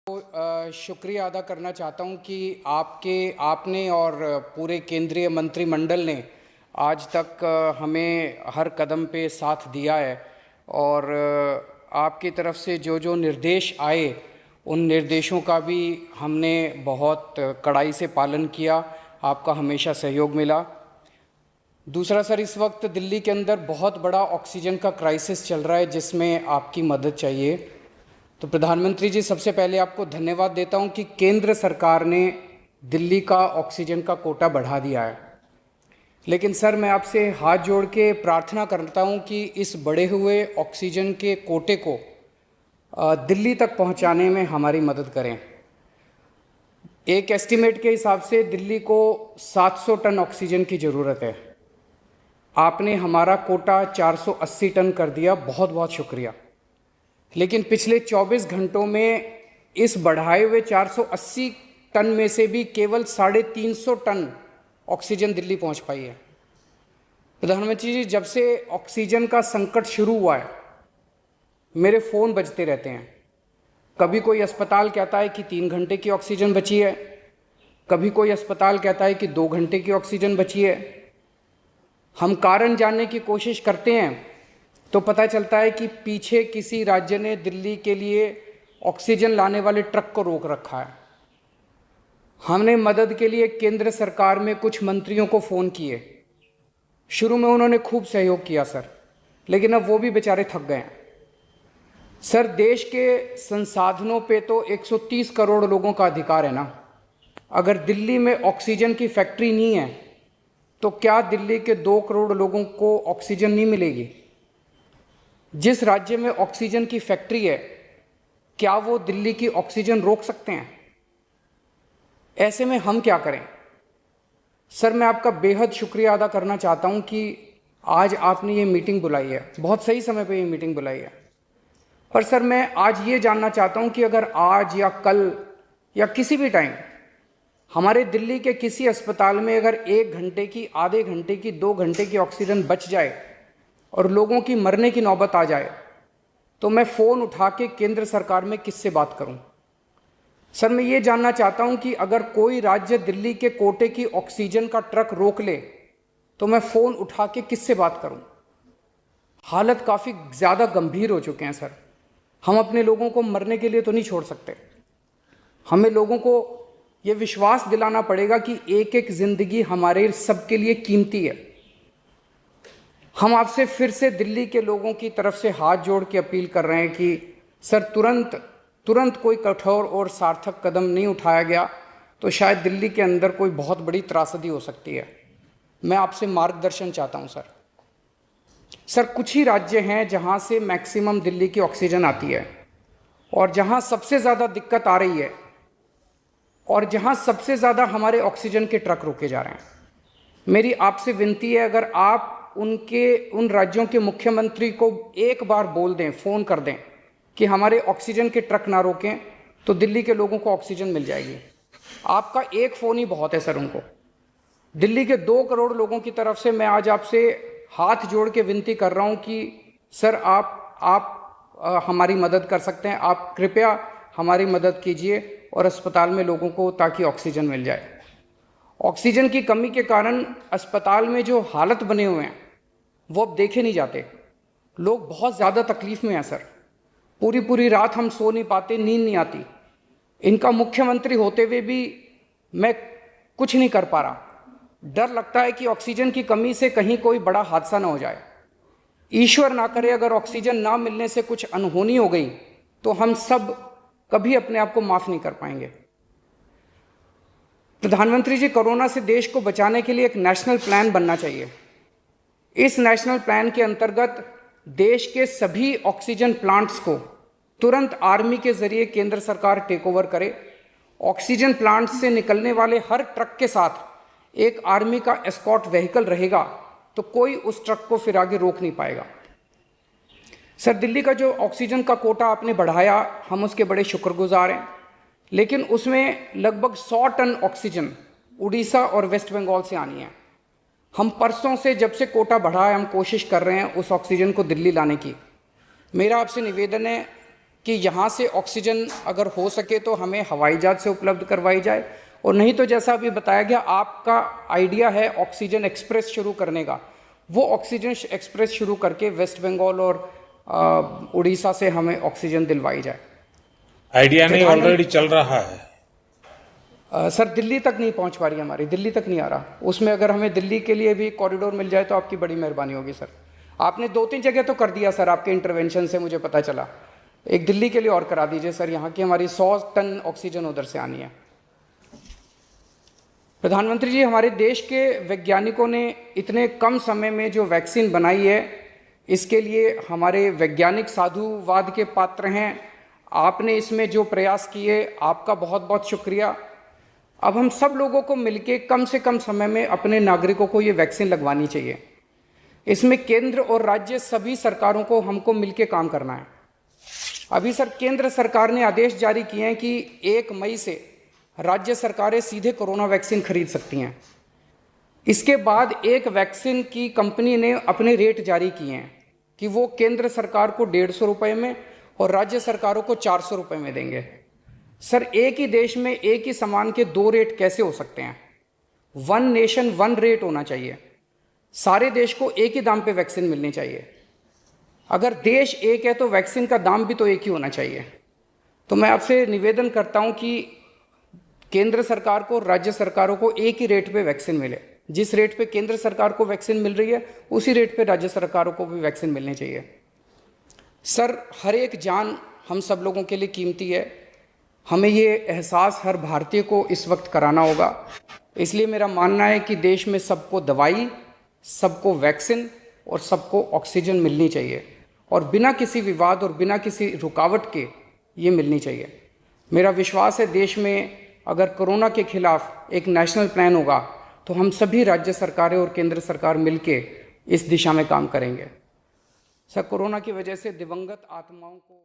शुक्रिया अदा करना चाहता हूं कि आपने और पूरे केंद्रीय मंत्रिमंडल ने आज तक हमें हर कदम पे साथ दिया है और आपकी तरफ से जो जो निर्देश आए उन निर्देशों का भी हमने बहुत कड़ाई से पालन किया। आपका हमेशा सहयोग मिला। दूसरा सर, इस वक्त दिल्ली के अंदर बहुत बड़ा ऑक्सीजन का क्राइसिस चल रहा है जिसमें आपकी मदद चाहिए। तो प्रधानमंत्री जी, सबसे पहले आपको धन्यवाद देता हूं कि केंद्र सरकार ने दिल्ली का ऑक्सीजन का कोटा बढ़ा दिया है। लेकिन सर, मैं आपसे हाथ जोड़ के प्रार्थना करता हूं कि इस बढ़े हुए ऑक्सीजन के कोटे को दिल्ली तक पहुंचाने में हमारी मदद करें। एक एस्टीमेट के हिसाब से दिल्ली को 700 टन ऑक्सीजन की ज़रूरत है। आपने हमारा कोटा 480 टन कर दिया, बहुत बहुत शुक्रिया। लेकिन पिछले 24 घंटों में इस बढ़ाए हुए 480 टन में से भी केवल 350 टन ऑक्सीजन दिल्ली पहुंच पाई है। प्रधानमंत्री जी, जब से ऑक्सीजन का संकट शुरू हुआ है मेरे फ़ोन बजते रहते हैं। कभी कोई अस्पताल कहता है कि 3 घंटे की ऑक्सीजन बची है, कभी कोई अस्पताल कहता है कि 2 घंटे की ऑक्सीजन बची है। हम कारण जानने की कोशिश करते हैं तो पता चलता है कि पीछे किसी राज्य ने दिल्ली के लिए ऑक्सीजन लाने वाले ट्रक को रोक रखा है। हमने मदद के लिए केंद्र सरकार में कुछ मंत्रियों को फ़ोन किए। शुरू में उन्होंने खूब सहयोग किया सर, लेकिन अब वो भी बेचारे थक गए हैं। सर, देश के संसाधनों पे तो 130 करोड़ लोगों का अधिकार है ना। अगर दिल्ली में ऑक्सीजन की फैक्ट्री नहीं है तो क्या दिल्ली के 2 करोड़ लोगों को ऑक्सीजन नहीं मिलेगी? जिस राज्य में ऑक्सीजन की फैक्ट्री है, क्या वो दिल्ली की ऑक्सीजन रोक सकते हैं? ऐसे में हम क्या करें? सर, मैं आपका बेहद शुक्रिया अदा करना चाहता हूं कि आज आपने ये मीटिंग बुलाई है। बहुत सही समय पे ये मीटिंग बुलाई है। पर सर, मैं आज ये जानना चाहता हूं कि अगर आज या कल या किसी भी टाइम हमारे दिल्ली के किसी अस्पताल में अगर 1 घंटे की, आधे घंटे की, 2 घंटे की ऑक्सीजन बच जाए और लोगों की मरने की नौबत आ जाए तो मैं फ़ोन उठा के केंद्र सरकार में किससे बात करूं? सर, मैं ये जानना चाहता हूं कि अगर कोई राज्य दिल्ली के कोटे की ऑक्सीजन का ट्रक रोक ले तो मैं फ़ोन उठा के किससे बात करूं? हालत काफ़ी ज़्यादा गंभीर हो चुके हैं सर। हम अपने लोगों को मरने के लिए तो नहीं छोड़ सकते। हमें लोगों को ये विश्वास दिलाना पड़ेगा कि एक एक जिंदगी हमारे सबके लिए कीमती है। हम आपसे फिर से दिल्ली के लोगों की तरफ से हाथ जोड़ के अपील कर रहे हैं कि सर, तुरंत कोई कठोर और सार्थक कदम नहीं उठाया गया तो शायद दिल्ली के अंदर कोई बहुत बड़ी त्रासदी हो सकती है। मैं आपसे मार्गदर्शन चाहता हूं सर। सर, कुछ ही राज्य हैं जहां से मैक्सिमम दिल्ली की ऑक्सीजन आती है और जहां सबसे ज़्यादा दिक्कत आ रही है और जहां सबसे ज़्यादा हमारे ऑक्सीजन के ट्रक रोके जा रहे हैं। मेरी आपसे विनती है, अगर आप उन राज्यों के मुख्यमंत्री को एक बार बोल दें, फ़ोन कर दें कि हमारे ऑक्सीजन के ट्रक ना रोकें तो दिल्ली के लोगों को ऑक्सीजन मिल जाएगी। आपका एक फ़ोन ही बहुत है सर उनको। दिल्ली के 2 करोड़ लोगों की तरफ से मैं आज आपसे हाथ जोड़ के विनती कर रहा हूं कि सर, आप हमारी मदद कर सकते हैं। आप कृपया हमारी मदद कीजिए और अस्पताल में लोगों को ताकि ऑक्सीजन मिल जाए। ऑक्सीजन की कमी के कारण अस्पताल में जो हालत बने हुए हैं वो अब देखे नहीं जाते। लोग बहुत ज़्यादा तकलीफ़ में हैं सर। पूरी रात हम सो नहीं पाते, नींद नहीं आती। इनका मुख्यमंत्री होते हुए भी मैं कुछ नहीं कर पा रहा। डर लगता है कि ऑक्सीजन की कमी से कहीं कोई बड़ा हादसा ना हो जाए। ईश्वर ना करे अगर ऑक्सीजन ना मिलने से कुछ अनहोनी हो गई तो हम सब कभी अपने आप को माफ़ नहीं कर पाएंगे। प्रधानमंत्री जी, कोरोना से देश को बचाने के लिए एक नेशनल प्लान बनना चाहिए। इस नेशनल प्लान के अंतर्गत देश के सभी ऑक्सीजन प्लांट्स को तुरंत आर्मी के जरिए केंद्र सरकार टेक ओवर करे। ऑक्सीजन प्लांट्स से निकलने वाले हर ट्रक के साथ एक आर्मी का एस्कॉर्ट व्हीकल रहेगा तो कोई उस ट्रक को फिर आगे रोक नहीं पाएगा। सर, दिल्ली का जो ऑक्सीजन का कोटा आपने बढ़ाया, हम उसके बड़े शुक्रगुजार हैं। लेकिन उसमें लगभग 100 टन ऑक्सीजन उड़ीसा और वेस्ट बंगाल से आनी है। हम परसों से, जब से कोटा बढ़ा है, हम कोशिश कर रहे हैं उस ऑक्सीजन को दिल्ली लाने की। मेरा आपसे निवेदन है कि यहाँ से ऑक्सीजन अगर हो सके तो हमें हवाई जहाज से उपलब्ध करवाई जाए, और नहीं तो जैसा अभी बताया गया आपका आइडिया है ऑक्सीजन एक्सप्रेस शुरू करने का, वो ऑक्सीजन एक्सप्रेस शुरू करके वेस्ट बंगाल और उड़ीसा से हमें ऑक्सीजन दिलवाई जाए। आइडिया नहीं, ऑलरेडी चल रहा है। सर दिल्ली तक नहीं पहुंच पा रही, हमारी दिल्ली तक नहीं आ रहा। उसमें अगर हमें दिल्ली के लिए भी कॉरिडोर मिल जाए तो आपकी बड़ी मेहरबानी होगी सर। आपने 2-3 जगह तो कर दिया सर, आपके इंटरवेंशन से मुझे पता चला। एक दिल्ली के लिए और करा दीजिए सर, यहाँ की हमारी 100 टन ऑक्सीजन उधर से आनी है। प्रधानमंत्री जी, हमारे देश के वैज्ञानिकों ने इतने कम समय में जो वैक्सीन बनाई है, इसके लिए हमारे वैज्ञानिक साधुवाद के पात्र हैं। आपने इसमें जो प्रयास किए, आपका बहुत बहुत शुक्रिया। अब हम सब लोगों को मिलके कम से कम समय में अपने नागरिकों को ये वैक्सीन लगवानी चाहिए। इसमें केंद्र और राज्य सभी सरकारों को हमको मिलके काम करना है। अभी सर केंद्र सरकार ने आदेश जारी किए हैं कि 1 मई से राज्य सरकारें सीधे कोरोना वैक्सीन खरीद सकती हैं। इसके बाद एक वैक्सीन की कंपनी ने अपने रेट जारी किए हैं कि वो केंद्र सरकार को 150 रुपये में और राज्य सरकारों को 400 रुपये में देंगे। सर एक ही देश में एक ही सामान के 2 रेट कैसे हो सकते हैं? 1 नेशन 1 रेट होना चाहिए। सारे देश को एक ही दाम पे वैक्सीन मिलनी चाहिए। अगर देश एक है तो वैक्सीन का दाम भी तो एक ही होना चाहिए। तो मैं आपसे निवेदन करता हूं कि केंद्र सरकार को, राज्य सरकारों को एक ही रेट पे वैक्सीन मिले। जिस रेट पे केंद्र सरकार को वैक्सीन मिल रही है, उसी रेट पे राज्य सरकारों को भी वैक्सीन मिलनी चाहिए। सर हर एक जान हम सब लोगों के लिए कीमती है। हमें ये एहसास हर भारतीय को इस वक्त कराना होगा। इसलिए मेरा मानना है कि देश में सबको दवाई, सबको वैक्सीन और सबको ऑक्सीजन मिलनी चाहिए, और बिना किसी विवाद और बिना किसी रुकावट के ये मिलनी चाहिए। मेरा विश्वास है देश में अगर कोरोना के खिलाफ एक नेशनल प्लान होगा तो हम सभी राज्य सरकारें और केंद्र सरकार मिलके इस दिशा में काम करेंगे। सर कोरोना की वजह से दिवंगत आत्माओं को